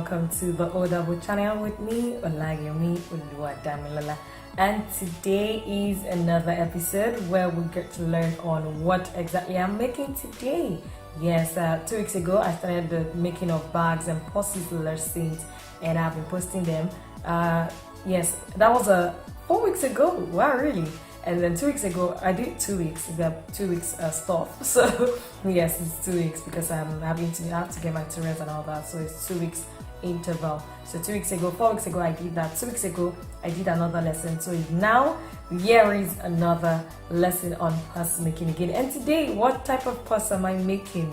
welcome to the Odabo channel with me, Olayomi Oluwadamilala. And today is another episode where we get to learn on what exactly I'm making today. Yes, 2 weeks ago I started the making of bags and purses lessons, and I've been posting them. Yes, that was 4 weeks ago. Wow, really? And then 2 weeks ago, I did 2 weeks, the 2 weeks stuff. So yes, it's 2 weeks because I have to get materials and all that. So it's 2 weeks interval. So 2 weeks ago, 4 weeks ago, I did that. 2 weeks ago, I did another lesson. So now here is another lesson on purse making again. And today, what type of purse am I making?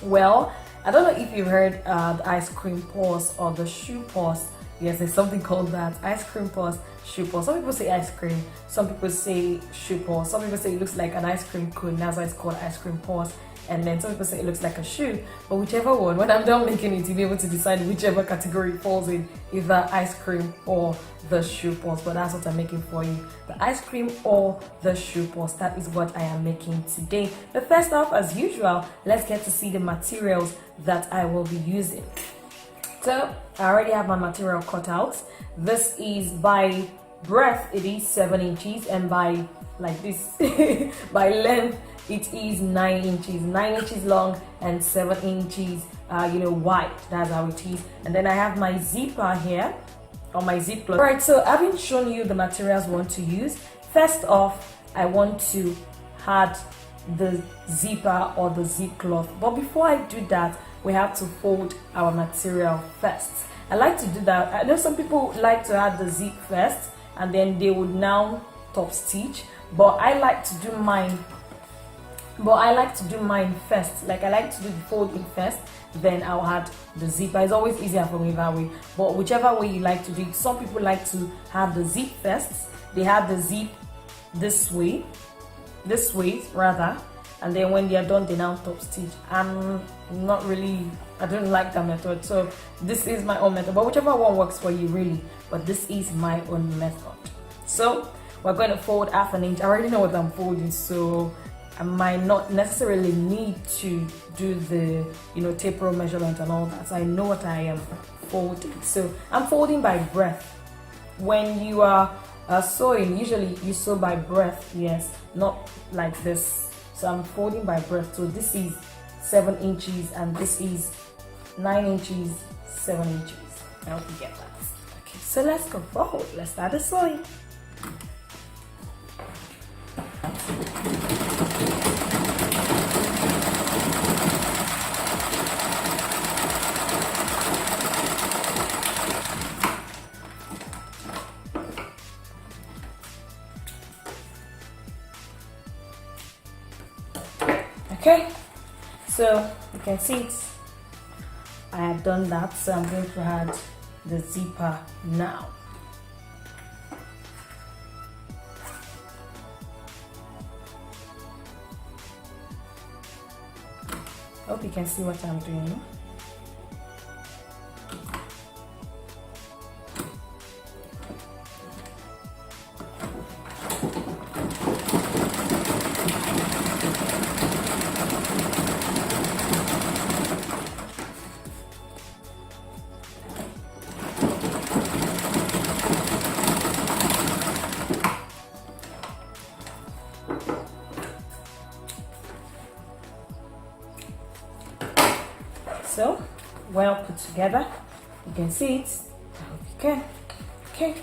Well, I don't know if you've heard the ice cream purse or the shoe purse. Yes, there's something called that. Ice cream purse, shoe purse. Some people say ice cream, some people say shoe purse, some people say it looks like an ice cream cone, that's why it's called ice cream purse. And then some people say it looks like a shoe. But whichever one, when I'm done making it, you'll be able to decide whichever category it falls in, either ice cream or the shoe purse. But that's what I'm making for you. The ice cream or the shoe purse. That is what I am making today. But first off, as usual, let's get to see the materials that I will be using. So I already have my material cut out. This is by breadth, it is 7 inches, and by like this, by length, it is 9 inches. 9 inches long and 7 inches, wide. That's how it is. And then I have my zipper here, or my zip cloth. Alright, so having shown you the materials we want to use, first off, I want to add the zipper or the zip cloth. But before I do that, we have to fold our material first. I like to do that. I know some people like to add the zip first and then they would now top stitch, but I like to do mine first. Like, I like to do the folding first, then I'll add the zipper. It's always easier for me that way, but whichever way you like to do it. Some people like to have the zip first. They have the zip this way rather, and then when they are done, they now top stitch. I don't like that method, so this is my own method, but whichever one works for you really, but this is my own method. So we're going to fold 1/2 inch. I already know what I'm folding, so I might not necessarily need to do the tape roll measurement and all that. So I know what I am folding. So I'm folding by breadth. When you are sewing, usually you sew by breadth, yes, not like this. So I'm folding by breadth. So this is 7 inches and this is 9 inches, 7 inches. I hope you get that. Okay, so let's go forward. Let's start the sewing. Okay, so you can see it. I have done that, so I'm going to add the zipper now. Hope you can see what I'm doing. So, well put together. You can see it. I hope you can. Okay.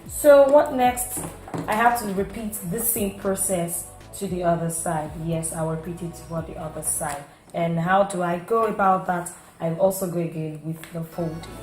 So what next? I have to repeat the same process to the other side. Yes, I'll repeat it for the other side. And how do I go about that? I'll also go again with the folding.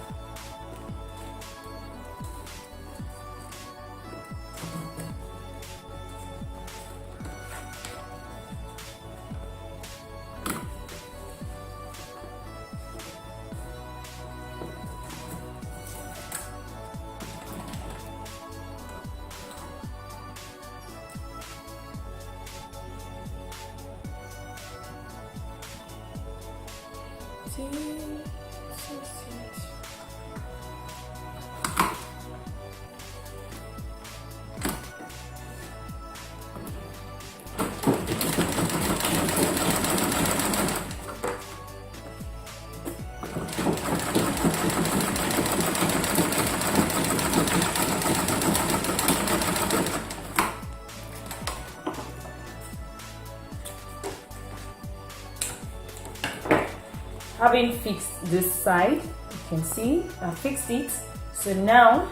having fixed this side, you can see I fixed it. So now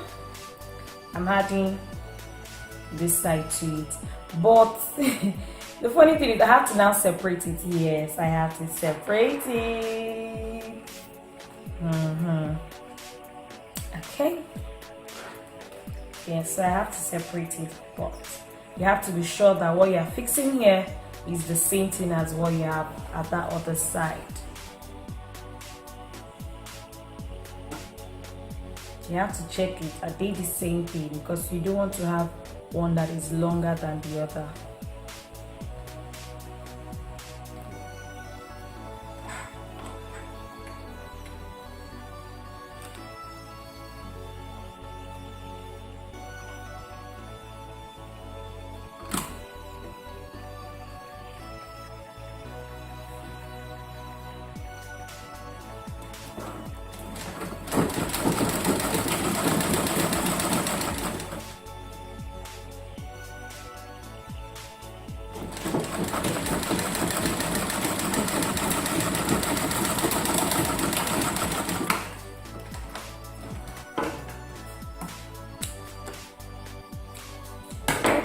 I'm adding this side to it. But the funny thing is I have to now separate it. Yes, I have to separate it. Okay. Yes, so I have to separate it, but you have to be sure that what you're fixing here is the same thing as what you have at that other side. You have to check it. Are they the same thing? Because you don't want to have one that is longer than the other.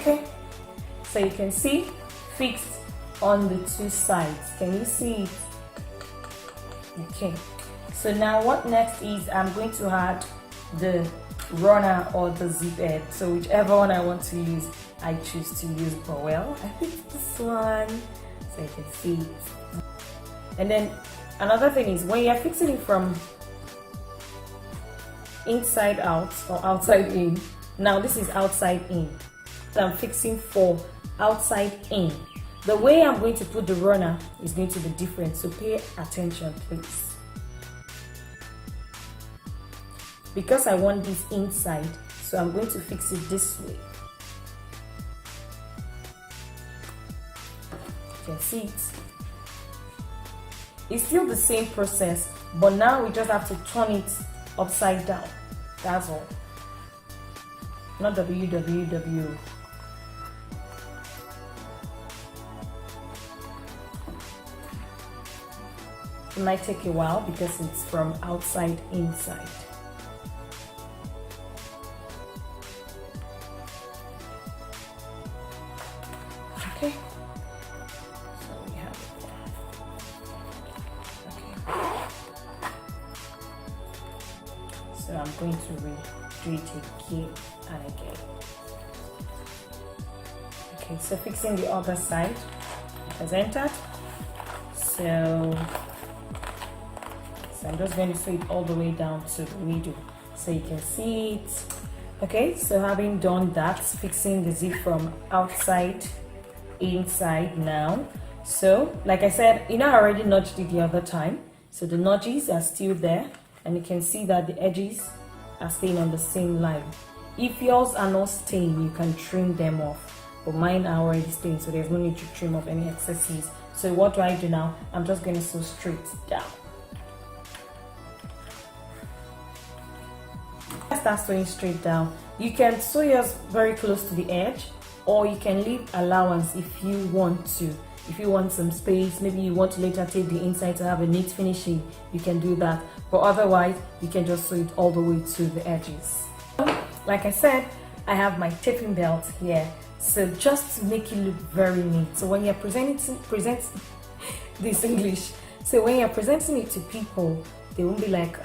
Okay, so you can see fixed on the two sides. Can you see it? Okay, so now what next is I'm going to add the runner or the zip head. So whichever one I want to use, I choose to use. But well, I picked this one so you can see it. And then another thing is when you're fixing it from inside out or outside in. Now this is outside in. I'm fixing for outside in. The way I'm going to put the runner is going to be different, so pay attention please. Because I want this inside, so I'm going to fix it this way. You can see it. It's still the same process, but now we just have to turn it upside down. That's all. Not www. It might take a while because it's from outside inside. Okay. So we have it there. Okay. So I'm going to redo it again and again. Okay, so fixing the other side has entered. So I'm just going to sew it all the way down to the middle so you can see it. Okay, so having done that, fixing the zip from outside inside now. So like I said, I already notched it the other time, so the notches are still there and you can see that the edges are staying on the same line. If yours are not staying, you can trim them off, but mine are already staying, so there's no need to trim off any excesses. So what do I do now? I'm just going to sew straight down. Start sewing straight down. You can sew yours very close to the edge, or you can leave allowance if you want to. If you want some space, maybe you want to later tape the inside to have a neat finishing, you can do that. But otherwise, you can just sew it all the way to the edges. Like I said, I have my taping belt here, so just to make it look very neat. So when you're presenting this English, so when you're presenting it to people, they won't be like,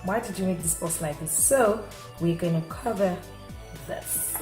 why did you make this post like this? So we're going to cover this.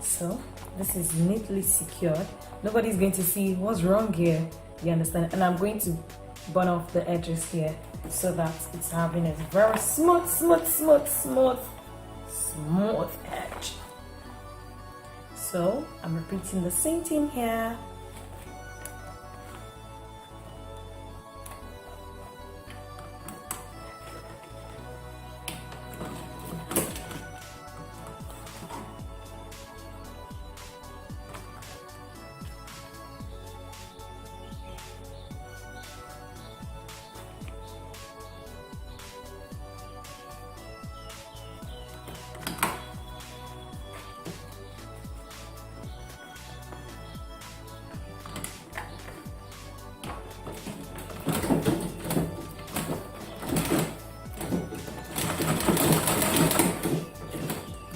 So this is neatly secured. Nobody's going to see what's wrong here, you understand? And I'm going to burn off the edges here so that it's having a very smooth edge. So I'm repeating the same thing here.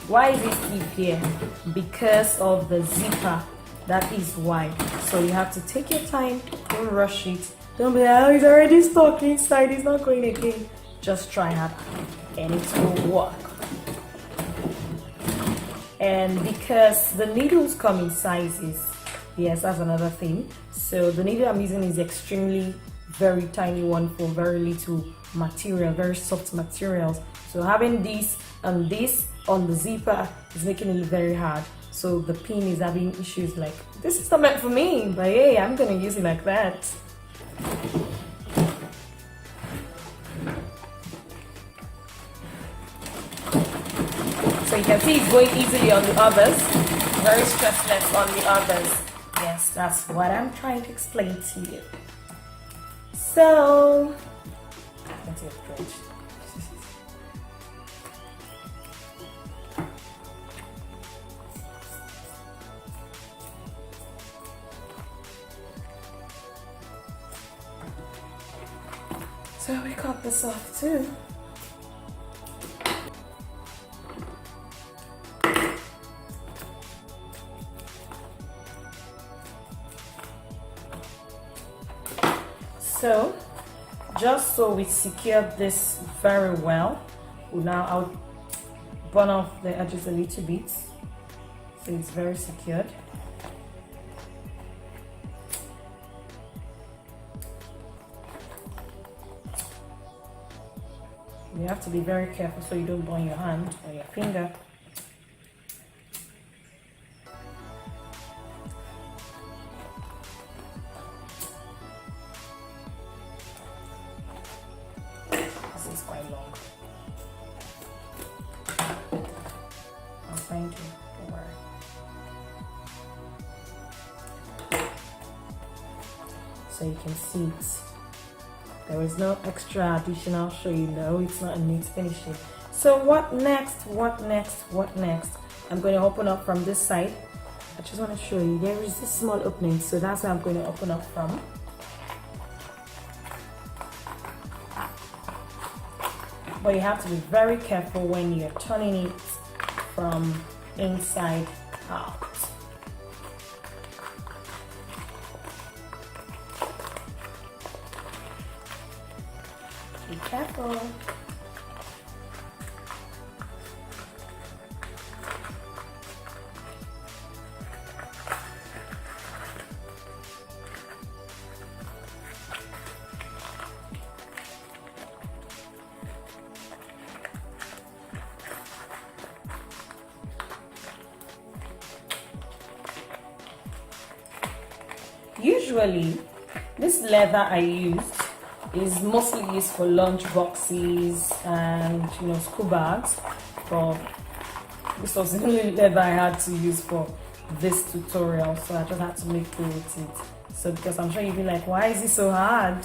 Why is it deep here? Because of the zipper. That is why. So you have to take your time, don't rush it. Don't be like, oh, it's already stuck inside, it's not going again. Just try hard and it will work. And because the needles come in sizes, yes, that's another thing. So the needle I'm using is extremely very tiny one for very little material, very soft materials. So having this and this on the zipper is making it very hard. So the pin is having issues like, this is not meant for me, but hey, I'm gonna use it like that. So you can see it's going easily on the others, very stressless on the others. Yes, that's what I'm trying to explain to you. So, let's see a bridge. So we cut this off too. So, just so we secure this very well, I'll burn off the edges a little bit so it's very secured. You have to be very careful so you don't burn your hand or your finger. This is quite long. I'll find you, don't worry. So you can see it. There is no extra additional showing, no, it's not a neat finishing. So what next? I'm going to open up from this side. I just want to show you, there is this small opening, so that's where I'm going to open up from. But you have to be very careful when you're turning it from inside out. Be careful. Usually, this leather I used is mostly used for lunch boxes and school bags. But this was the only leather I had to use for this tutorial, so I just had to make do with it. So because I'm sure you'll be like, why is it so hard?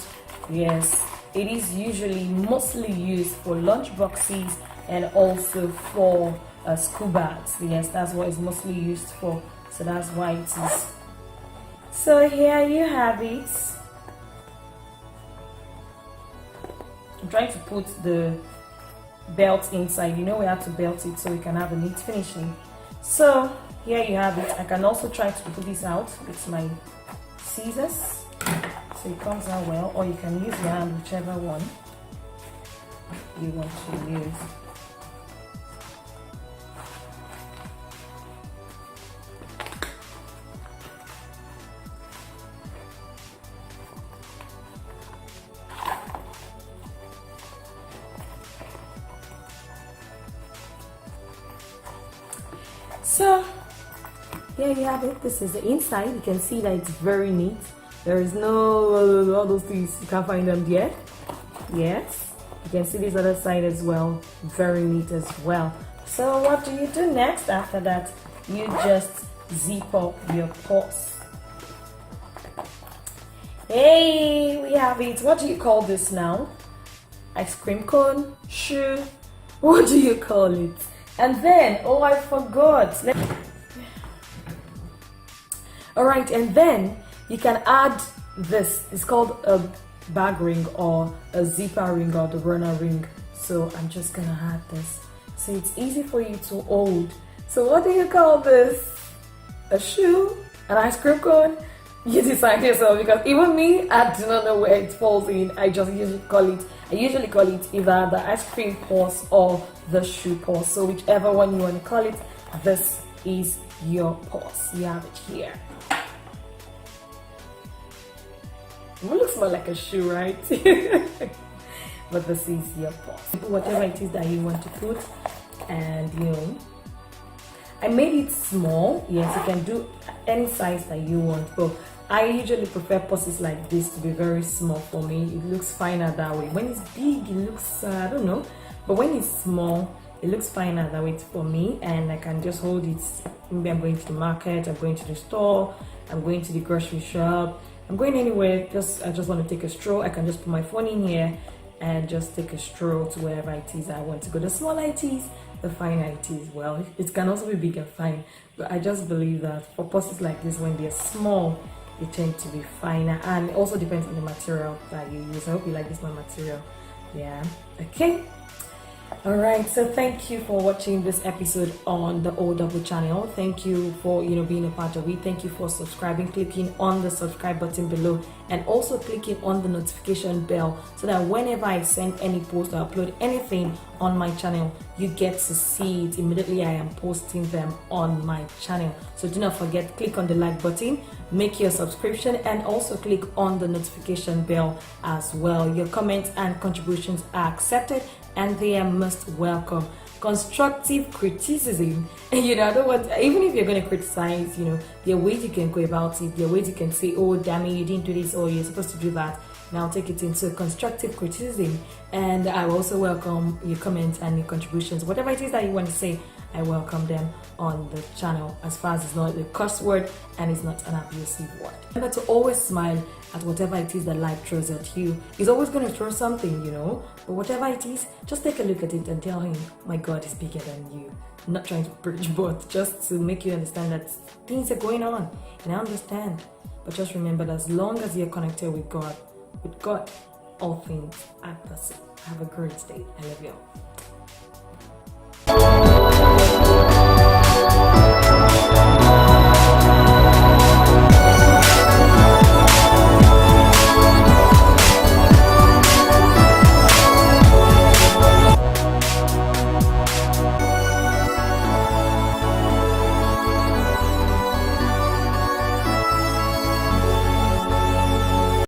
Yes, it is usually mostly used for lunch boxes and also for school bags. Yes, that's what it's mostly used for, so that's why it is. So here you have it. I'm trying to put the belt inside. We have to belt it so we can have a neat finishing. So here you have it. I can also try to put this out with my scissors so it comes out well, or you can use your hand, whichever one you want to use. So here you have it. This is the inside. You can see that it's very neat. There is no all those things, you can't find them yet. Yes, you can see this other side as well, very neat as well. So what do you do next? After that, you just zip up your purse. Hey, we have it. What do you call this now? Ice cream cone? Shoe? What do you call it? And then, oh, I forgot. Alright, and then you can add this. It's called a bag ring or a zipper ring or the runner ring. So I'm just gonna add this. So it's easy for you to hold. So what do you call this? A shoe? An ice cream cone? You decide yourself, because even me, I do not know where it falls in. I usually call it either the ice cream purse or the shoe purse. So whichever one you want to call it, this is your purse. You have it here. It looks more like a shoe, right? But this is your purse. Whatever it is that you want to put, and I made it small. Yes, you can do any size that you want, but I usually prefer purses like this to be very small for me. It looks finer that way. When it's big, it looks, I don't know. But when it's small, it looks finer that way for me. And I can just hold it. Maybe I'm going to the market, I'm going to the store, I'm going to the grocery shop, I'm going anywhere. I just want to take a stroll. I can just put my phone in here and just take a stroll to wherever it is I want to go. The smaller it is, the finer it is. Well, it can also be big and fine. But I just believe that for purses like this, when they're small, they tend to be finer, and it also depends on the material that you use. I hope you like this one material. Yeah, okay. All right, so thank you for watching this episode on the O Double channel. Thank you for being a part of it. Thank you for subscribing, clicking on the subscribe button below, and also clicking on the notification bell so that whenever I send any post or upload anything on my channel, you get to see it immediately. I am posting them on my channel. So do not forget, click on the like button, make your subscription, and also click on the notification bell as well. Your comments and contributions are accepted and they are most welcome. Constructive criticism, I don't want, even if you're going to criticize, there are ways you can go about it. There are ways you can say, oh damn it, you didn't do this, or you're supposed to do that. Now take it into constructive criticism, and I also welcome your comments and your contributions. Whatever it is that you want to say, I welcome them on the channel, as far as it's not a curse word and it's not an abusive word. Remember to always smile at whatever it is that life throws at you. It's always going to throw something, but whatever it is, just take a look at it and tell him, my God is bigger than you. I'm not trying to preach, but just to make you understand that things are going on, and I understand. But just remember that as long as you're connected with God, all things are possible. Have a great day. I love you all.